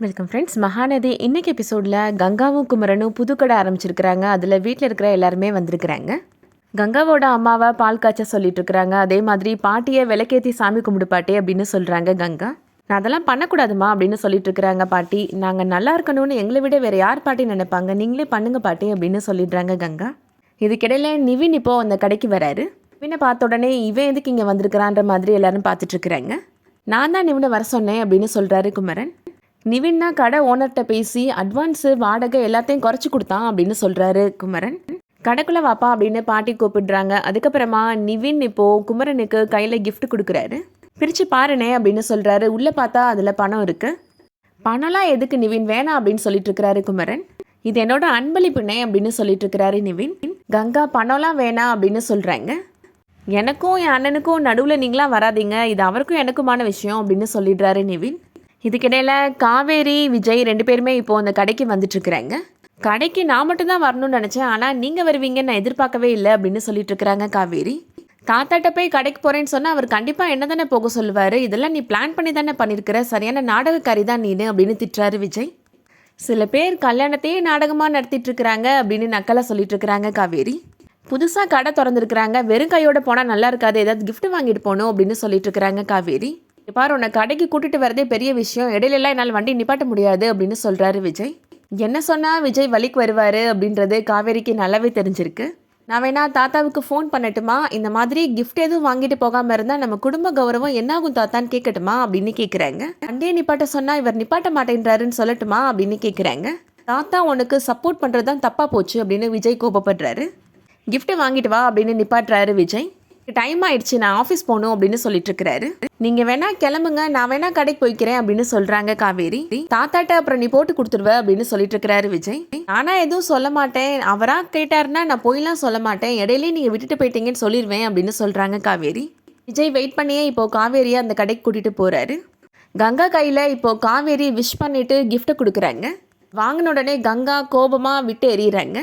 Welcome friends. Mahanadi இன்னைக்கு எபிசோடில் கங்காவும் குமரனும் புது கடை ஆரம்பிச்சிருக்கிறாங்க. அதில் வீட்டில் இருக்கிற எல்லாருமே வந்திருக்கிறாங்க. கங்காவோட அம்மாவை பால் காய்ச்ச சொல்லிட்டு இருக்கிறாங்க. அதே மாதிரி பாட்டியை விளக்கேற்றி சாமி கும்பிடு பாட்டி அப்படின்னு சொல்கிறாங்க கங்கா. நான் அதெல்லாம் பண்ணக்கூடாதுமா அப்படின்னு சொல்லிட்டு இருக்கிறாங்க பாட்டி. நாங்கள் நல்லா இருக்கணும்னு எங்களை விட வேறு யார் பாட்டி நினைப்பாங்க, நீங்களே பண்ணுங்க பாட்டி அப்படின்னு சொல்லிடுறாங்க கங்கா. இதுக்கிடையில் நிவின் இப்போ அந்த கடைக்கு வராரு. நிவினை பார்த்த உடனே இவன் எதுக்கு இங்கே வந்திருக்கிறான்ற மாதிரி எல்லாரும் பார்த்துட்டு இருக்கிறாங்க. நான் தான் நிவினை வர சொன்னேன் அப்படின்னு சொல்கிறாரு குமரன். நிவின்னா கடை ஓனர்கிட்ட பேசி அட்வான்ஸு வாடகை எல்லாத்தையும் குறைச்சி கொடுத்தான் அப்படின்னு சொல்கிறாரு குமரன். கடைக்குள்ளே வாப்பா அப்படின்னு பாட்டி கூப்பிடுறாங்க. அதுக்கப்புறமா நிவின் இப்போது குமரனுக்கு கையில் கிஃப்ட் கொடுக்குறாரு. பிரித்து பாருனே அப்படின்னு சொல்கிறாரு. உள்ளே பார்த்தா அதில் பணம் இருக்குது. பணம்லாம் எதுக்கு நிவின், வேணாம் அப்படின்னு சொல்லிட்டு இருக்கிறாரு குமரன். இது என்னோட அன்பளிப்புனே அப்படின்னு சொல்லிட்டு இருக்கிறாரு நிவின். கங்கா பணம்லாம் வேணாம் அப்படின்னு சொல்கிறாங்க. எனக்கும் என் அண்ணனுக்கும் நடுவில் நீங்களாம் வராதிங்க, இது அவருக்கும் எனக்குமான விஷயம் அப்படின்னு சொல்லிடுறாரு நிவின். இதுக்கிடையில் காவேரி விஜய் 2 பேருமே இப்போது அந்த கடைக்கு வந்துட்டுருக்குறாங்க. கடைக்கு நான் மட்டும்தான் வரணும்னு நினச்சேன், ஆனால் நீங்கள் வருவீங்கன்னு நான் எதிர்பார்க்கவே இல்லை அப்படின்னு சொல்லிட்டு இருக்கிறாங்க காவேரி. தாத்தாட்ட போய் கடைக்கு போகிறேன்னு சொன்னால் அவர் கண்டிப்பாக என்ன தானே போக சொல்லுவார், இதெல்லாம் நீ பிளான் பண்ணி தானே பண்ணியிருக்கிற, சரியான நாடகக்காரி தான் நீனு அப்படின்னு திட்டுறாரு விஜய். சில பேர் கல்யாணத்தையே நாடகமாக நடத்திட்டு இருக்கிறாங்க அப்படின்னு நக்கலாக சொல்லிட்டு இருக்கிறாங்க காவேரி. புதுசாக கடை திறந்துருக்குறாங்க, வெறும் கையோடு போனால் நல்லா இருக்காது, ஏதாவது கிஃப்ட் வாங்கிட்டு போகணும் அப்படின்னு சொல்லிட்டு இருக்கிறாங்க காவேரி. பாரு, உன்னை கடைக்கு கூட்டிட்டு வரதே பெரிய விஷயம், இடையிலலாம் என்னால் வண்டி நிப்பாட்ட முடியாது அப்படின்னு சொல்கிறாரு விஜய். என்ன சொன்னால் விஜய் வலிக்கு வருவார் அப்படின்றது காவேரிக்கு நல்லாவே தெரிஞ்சிருக்கு. நான் வேணா தாத்தாவுக்கு ஃபோன் பண்ணட்டுமா, இந்த மாதிரி கிஃப்ட் எதுவும் வாங்கிட்டு போகாமல் இருந்தால் நம்ம குடும்ப கௌரவம் என்னாகும் தாத்தான்னு கேட்கட்டுமா அப்படின்னு கேட்குறாங்க. வண்டியை நிப்பாட்ட சொன்னால் இவர் நிப்பாட்ட மாட்டேன்றாருன்னு சொல்லட்டுமா அப்படின்னு கேட்குறாங்க. தாத்தா உனக்கு சப்போர்ட் பண்ணுறது தான் தப்பாக போச்சு அப்படின்னு விஜய் கோபப்படுறாரு. கிஃப்ட்டு வாங்கிட்டு வா அப்படின்னு நிப்பாட்டுறாரு விஜய். டைம் ஆயிடுச்சு, நான் ஆஃபீஸ் போகணும் அப்படின்னு சொல்லிட்டு இருக்கிறாரு. நீங்கள் வேணா கிளம்புங்க, நான் வேணா கடைக்கு போய்க்கிறேன் அப்படின்னு சொல்கிறாங்க காவேரி. தாத்தாட்ட அப்புறம் நீ போட்டு கொடுத்துருவ அப்படின்னு சொல்லிட்டு இருக்கிறாரு விஜய். ஆனால் எதுவும் சொல்ல மாட்டேன், அவராக கேட்டாருன்னா நான் போயெல்லாம் சொல்ல மாட்டேன், இடையிலேயே நீங்கள் விட்டுட்டு போயிட்டீங்கன்னு சொல்லிடுவேன் அப்படின்னு சொல்கிறாங்க காவேரி. விஜய் வெயிட் பண்ணியே இப்போது காவேரியை அந்த கடைக்கு கூட்டிகிட்டு போகிறாரு. கங்கா கையில் இப்போது காவேரி விஷ் பண்ணிவிட்டு கிஃப்ட்டை கொடுக்குறாங்க. வாங்கின உடனே கங்கா கோபமாக விட்டு எறிகிறாங்க.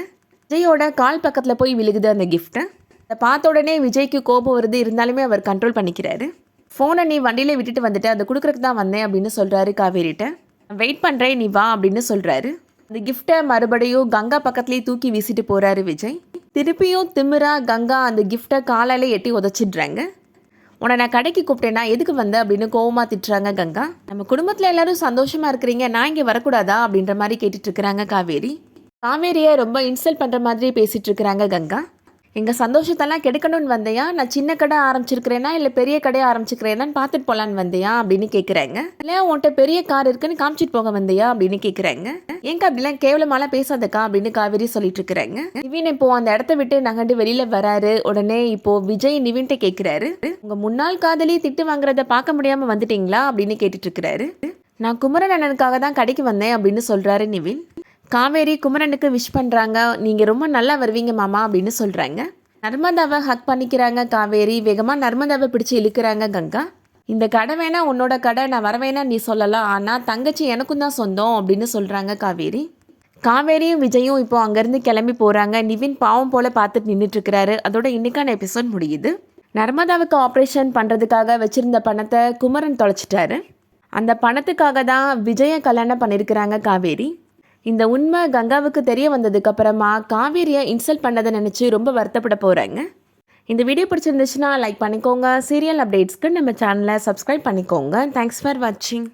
விஜயோட கால் பக்கத்தில் போய் விழுகுது அந்த கிஃப்ட்டை. அதை பார்த்த உடனே விஜய்க்கு கோபம் வருது, இருந்தாலுமே அவர் கண்ட்ரோல் பண்ணிக்கிறாரு. ஃபோனை நீ வண்டியிலே விட்டுட்டு வந்துட்டு அதை கொடுக்குறதுக்கு தான் வந்தேன் அப்படின்னு சொல்கிறாரு காவேரிட்ட. வெயிட் பண்ணுறேன், நீ வா அப்படின்னு சொல்கிறாரு. அந்த கிஃப்ட்டை மறுபடியும் கங்கா பக்கத்துலேயே தூக்கி வீசிட்டு போகிறாரு விஜய். திருப்பியும் திமிரா கங்கா அந்த கிஃப்ட்டை காலாலே எட்டி உதச்சிடுறாங்க. உன்னை நான் கடைக்கு கூப்பிட்டேன்னா எதுக்கு வந்த அப்படின்னு கோவமாக திட்டுறாங்க கங்கா. நம்ம குடும்பத்தில் எல்லாரும் சந்தோஷமாக இருக்கிறீங்க, நான் இங்கே வரக்கூடாதா அப்படின்ற மாதிரி கேட்டுட்டு இருக்கிறாங்க காவேரி. காவேரியை ரொம்ப இன்சல்ட் பண்ணுற மாதிரி பேசிகிட்டு இருக்கிறாங்க கங்கா. எங்கள் சந்தோஷத்தெல்லாம் கெடுக்கணும்னு வந்தையா, நான் சின்ன கடை ஆரம்பிச்சிருக்கிறேன்னா இல்லை பெரிய கடையை ஆரம்பிச்சிருக்கிறேன்னான்னு பார்த்துட்டு போகலான்னு வந்தையா அப்படின்னு கேட்குறாங்க. இல்லையா உன்கிட்ட பெரிய கார் இருக்குன்னு காமிச்சிட்டு போக வந்தையா அப்படின்னு கேட்குறாங்க. ஏங்க அப்படிலாம் கேவலமாலாம் பேசாதக்கா அப்படின்னு காவேரி சொல்லிட்டு இருக்கிறாங்க. நிவின் இப்போ அந்த இடத்த விட்டு நகண்டு வெளியில் வராரு. உடனே இப்போ விஜய் நிவின்ட்ட கேட்குறாரு, உங்கள் முன்னாள் காதலி திட்டு வாங்குறத பார்க்க முடியாமல் வந்துட்டீங்களா அப்படின்னு கேட்டுட்டு இருக்கிறாரு. நான் குமரன் அண்ணனுக்காக தான் கடைக்கு வந்தேன் அப்படின்னு சொல்கிறாரு நிவின். காவேரி குமரனுக்கு விஷ் பண்ணுறாங்க. நீங்கள் ரொம்ப நல்லா வருவீங்க மாமா அப்படின்னு சொல்கிறாங்க. நர்மதாவை ஹக் பண்ணிக்கிறாங்க காவேரி. வேகமாக நர்மதாவை பிடிச்சி இழுக்கிறாங்க கங்கா. இந்த கடை வேணா உன்னோட கடை, நான் வரவேணா நீ சொல்லலாம், ஆனால் தங்கச்சி எனக்கும் தான் சொந்தம் அப்படின்னு சொல்கிறாங்க காவேரி. காவேரியும் விஜயும் இப்போ அங்கேருந்து கிளம்பி போகிறாங்க. நிவின் பாவம் போல் பார்த்துட்டு நின்றுட்டுருக்கிறாரு. அதோட இன்னைக்கான எபிசோட் முடியுது. நர்மதாவுக்கு ஆப்ரேஷன் பண்ணுறதுக்காக வச்சுருந்த பணத்தை குமரன் தொலைச்சிட்டாரு. அந்த பணத்துக்காக தான் விஜயை கல்யாணம் பண்ணியிருக்கிறாங்க காவேரி. இந்த உண்மை கங்காவுக்கு தெரிய வந்ததுக்கப்புறமா காவேரியை இன்சல்ட் பண்ணதை நினச்சி ரொம்ப வருத்தப்பட போகிறாங்க. இந்த வீடியோ பிடிச்சிருந்துச்சுன்னா லைக் பண்ணிக்கோங்க. சீரியல் அப்டேட்ஸ்க்கு நம்ம சேனலை சப்ஸ்கிரைப் பண்ணிக்கோங்க. தேங்க்ஸ் ஃபார் வாட்சிங்.